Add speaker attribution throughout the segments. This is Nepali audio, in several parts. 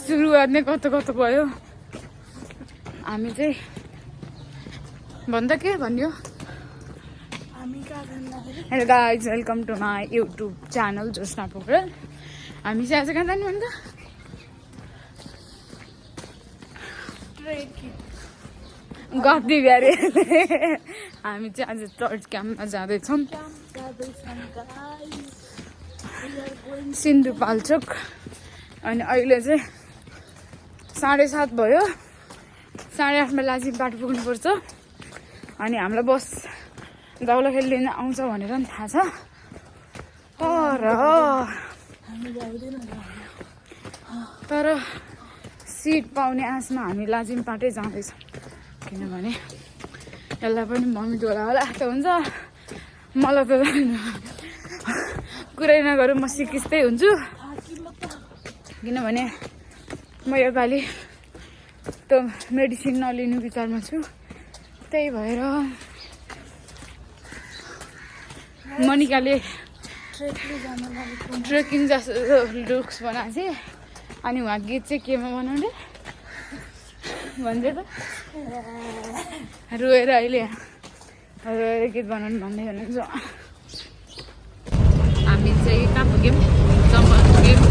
Speaker 1: सुरुवात नै कस्तो कस्तो भयो। हामी चाहिँ भन्दा के भन्यो? Hello guys, welcome to my YouTube channel Jyotsna Pokharel. हामी चाहिँ आज कहाँ जाने भन्दा गद्दी ब्यारे हामी चाहिँ आज चर्च क्याम्पमा जाँदैछौँ। सिन्धुपाल्चोक। अनि अहिले चाहिँ 7:30 भयो। 8:30मा लाजिमबाट पुग्नुपर्छ। अनि हामीलाई बस दाउलाखेल लिन आउँछ भनेर नि थाहा छ, तर सिट पाउने आशमा हामी लाजिमबाटै जाँदैछौँ। किनभने यसलाई पनि मम्मी डोला होला त हुन्छ, मलाई त कुरै नगरौँ, म सिकिस्तै हुन्छु। किनभने म योपालि त मेडिसिन नलिनु विचारमा छु। त्यही भएर मनिकाले ट्रेकिङ जस्तो लुक्स बनाएको थिएँ। अनि उहाँ गीत चाहिँ केमा बनाउने भन्छ त, रोएर अहिले रोएर गीत बनाउनु भन्दै हुनुहुन्छ। हामी चाहिँ कहाँ पुग्यौँ? जङ्गल पुग्यौँ।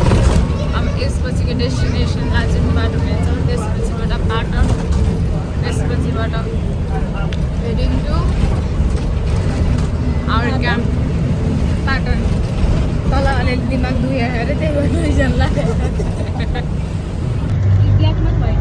Speaker 1: अब यसपछिको डेस्टिनेसन लाजिमबाट हुनेछ, त्यसपछिबाट पाटन, त्यसपछिबाट heading to our camp Patan. तल अलिअलि दिमाग दुख्यो अरे, त्यही भएर रिजन लाग्यो। ब्ल्याकमा भयो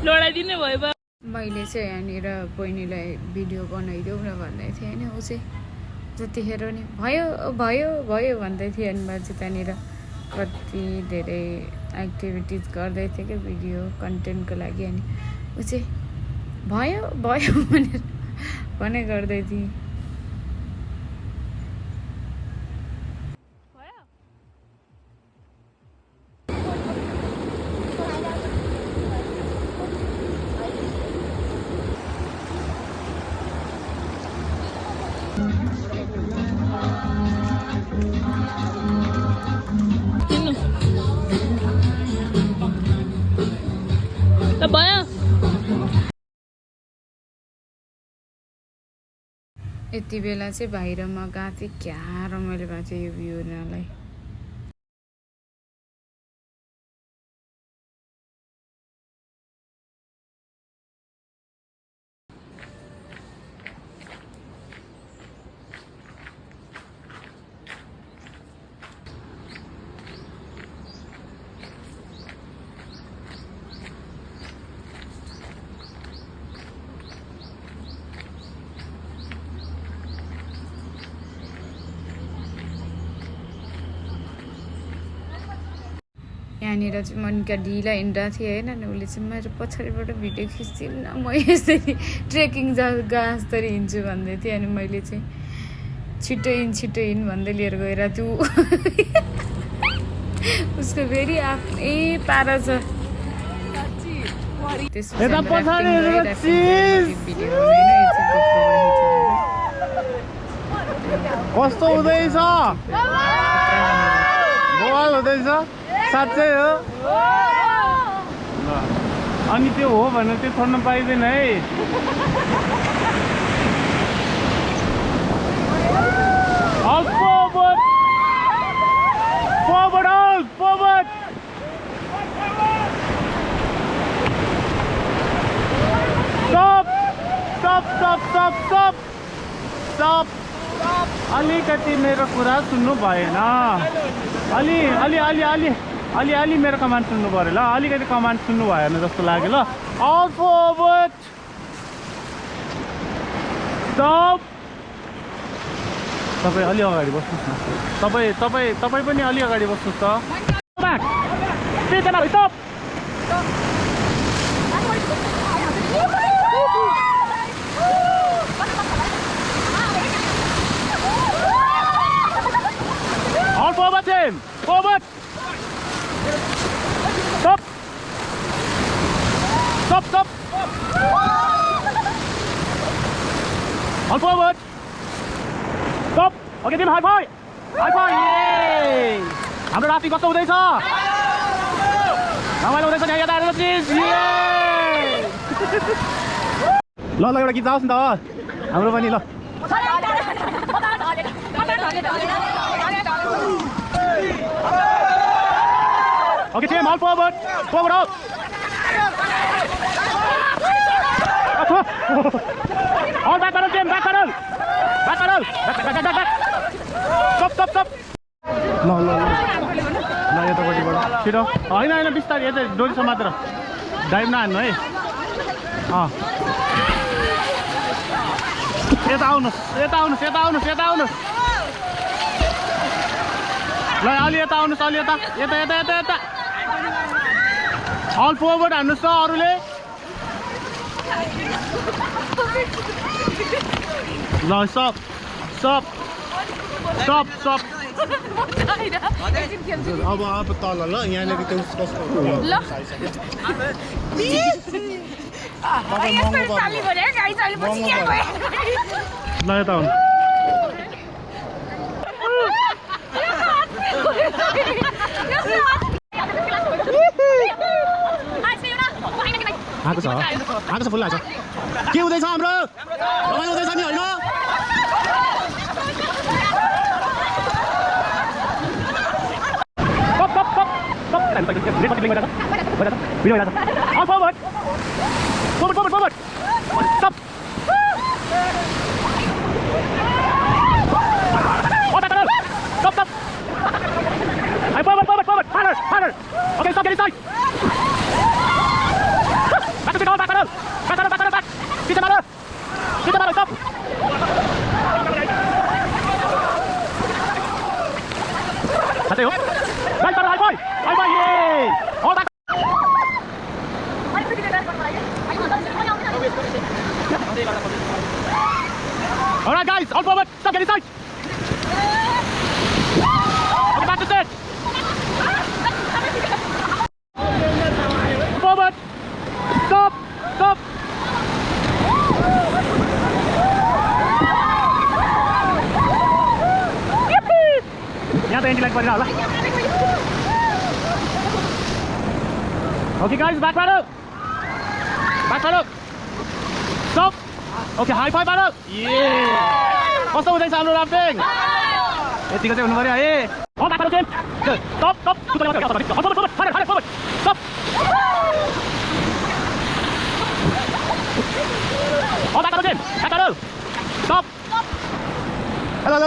Speaker 1: लडाइदिने भयो। मैले चाहिँ यहाँनिर बहिनीलाई भिडियो बनाइदेऊ न भन्दै थिएँ होइन। ऊ चाहिँ जतिखेर नि भयो भयो भयो भन्दै थियो। अनि मैले चाहिँ त्यहाँनिर कति धेरै एक्टिभिटिज गर्दै थिएँ क्या भिडियो कन्टेन्टको लागि। अनि ऊ चाहिँ भयो भयो भनेर भने गर्दै थिएँ। यति बेला चाहिँ बाहिरमा गएको थिएँ, क्या रमाइलो भएको थियो यो भ्यू हेर्नलाई। यहाँनिर चाहिँ मनिका ढिला हिँडिरहेको थिएँ होइन अनि उसले चाहिँ मेरो पछाडिबाट भिडियो खिच्दिनँ न म यसरी ट्रेकिङ जग्गा जस्तरी हिँड्छु भन्दै थिएँ अनि मैले चाहिँ छिटो हिँड भन्दै लिएर गएर त्यो उसको फेरि आफ्नै पारा छ
Speaker 2: कस्तो हुँदैछ बवाल हुँदैछ साँच्चै हो अनि त्यो हो भनेर त्यो छोड्न पाइँदैन है forward stop अलिकति मेरो कुरा सुन्नु भएन अलि मेरो कमान्ड सुन्नु पर्यो ल अलिकति कमान्ड सुन्नु भएन जस्तो लाग्यो ल all forward stop तपाईँ अलि अगाडि बस्नुहोस् न तपाईँ पनि अलि अगाडि बस्नुहोस् त stop all forward team forward stop all forward stop okay team high five yay हाम्रो राति कस्तो हुँदैछ रमाइलो हुँदैछ नि यता आएर प्लिज ल एउटा गीत जाओस् नि त हाम्रो पनि ल Okay, team, all forward out. All back pedal, team, back pedal. Back. Stop. No. ल यतापट्टिबाट छिटो होइन बिस्तारै यता डोरी समातेर डाइभ नहान्नु है यता आउनुहोस् ल अलि यता आउनुहोस् अलि यता अल फरवर्ड हान्नुहोस् त अरूले ल स्टप अब तल ल यहाँनिर त्यो कस्तो ल यता आउनु आएको छ फुल आएको के हुँदैछ हाम्रो रमाइलो हुँदैछ नि होइन Okay, stop, get inside. Back to the goal, back. Get the matter, stop. That's it. Right, high boy, yay! All back. All right, guys, all forward. Stop, get inside. Okay, back to set. Forward. Stop. यहाँ त एन्टी लाइट परिरह होला Okay guys, back paddle. Stop. Okay, high five paddle. Yeah. कस्तो हुँदैछ हाम्रो राफ्टिङ यतिको चाहिँ हुनु पर्यो है all back paddle team. Stop. Forward. Stop. All back paddle team. Back paddle. Stop. Hello.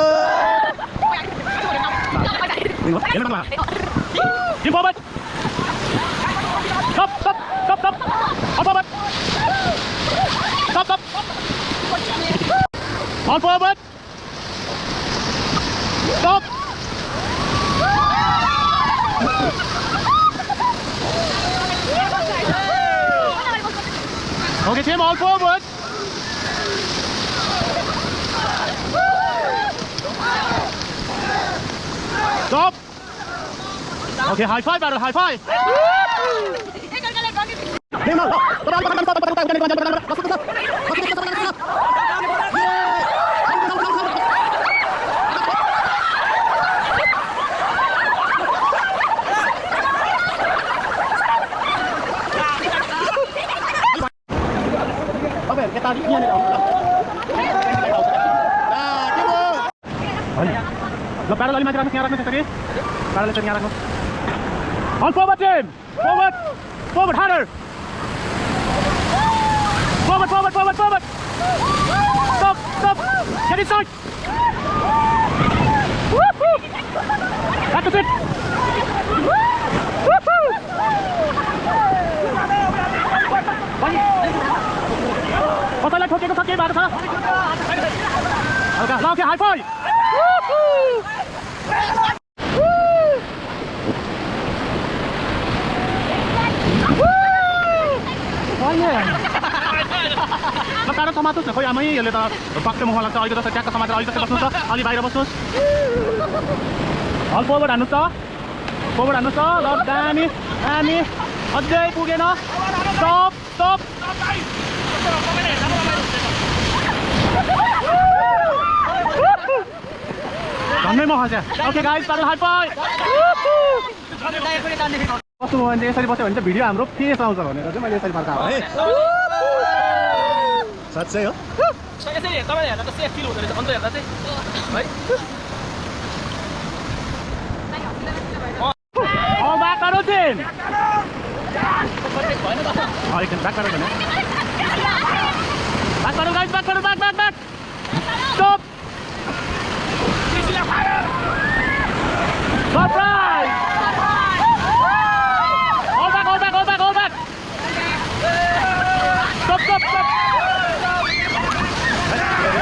Speaker 2: Team forward. Stop. All forward. Stop. All forward. Stop. Okay, team, all forward. Stop. Okay, high five, battle, high five. Cái tao dĩ nhiên này đâu. Lo para lagi maju raksasa tadi. Para lagi raksasa. On forward team. Forward. Forward harder. Forward, forward, forward, forward. Stop, stop. Get inside. Woohoo. That's it. Woohoo. Có tay lên thôi kia, có tay kia bạn hả? Ok, lao kia high five. Sekarang tomatus खोइ आमै यसले त पक्कै मुख लाग्छ अहिले त ट्याक्क समातेर अहिले त बस्नु छ अलि बाहिर बस्नुस् हल फरवर्ड हान्नुस् त फरवर्ड हान्नुस् त ल दामी दामी अझै पुगेन स्टप स्टप झन्डै म खस्या ओके गाइस पाडल हाई फाइभ कस्तो भयो भने यसरी बस्यो भने चाहिँ भिडियो हाम्रो फेस आउँछ भनेर चाहिँ मैले यसरी फर्काएको है साँच्चै हो
Speaker 3: यसरी तपाईले हेर्दा त सेफ फिल हुँदो रहेछ अन्त हेर्दा चाहिँ है
Speaker 2: ब्याक गरौ टिम एकछिन ब्याक गरौ भने ब्याक गरौ गाइस ब्याक गरौ back back back stop surprise all back all back all back all back stop stop stop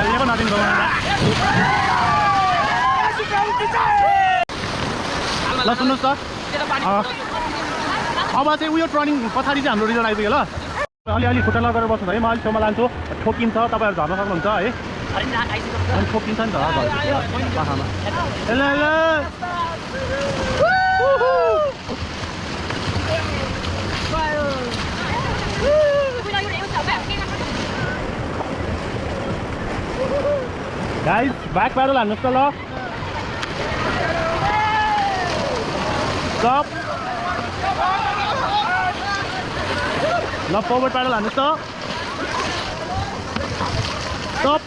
Speaker 2: ये को नदिन गयो ल सुन्नुस् त अब चाहिँ उयो टर्निङ पछाडि चाहिँ हाम्रो रिजल्ट आइपुग्यो ल अलि खुट्टा लगाएर बस्नु है म अलिक छेउमा लान्छु ठोकिन्छ तपाईँहरू झर्न सक्नुहुन्छ है अनि ठोकिन्छ नि त पाखामा ल ल गाइस ब्याक प्याडल हान्नुहोस् त ल स्टप ल फरवर्ड प्याडल हान्नुहोस् त स्टप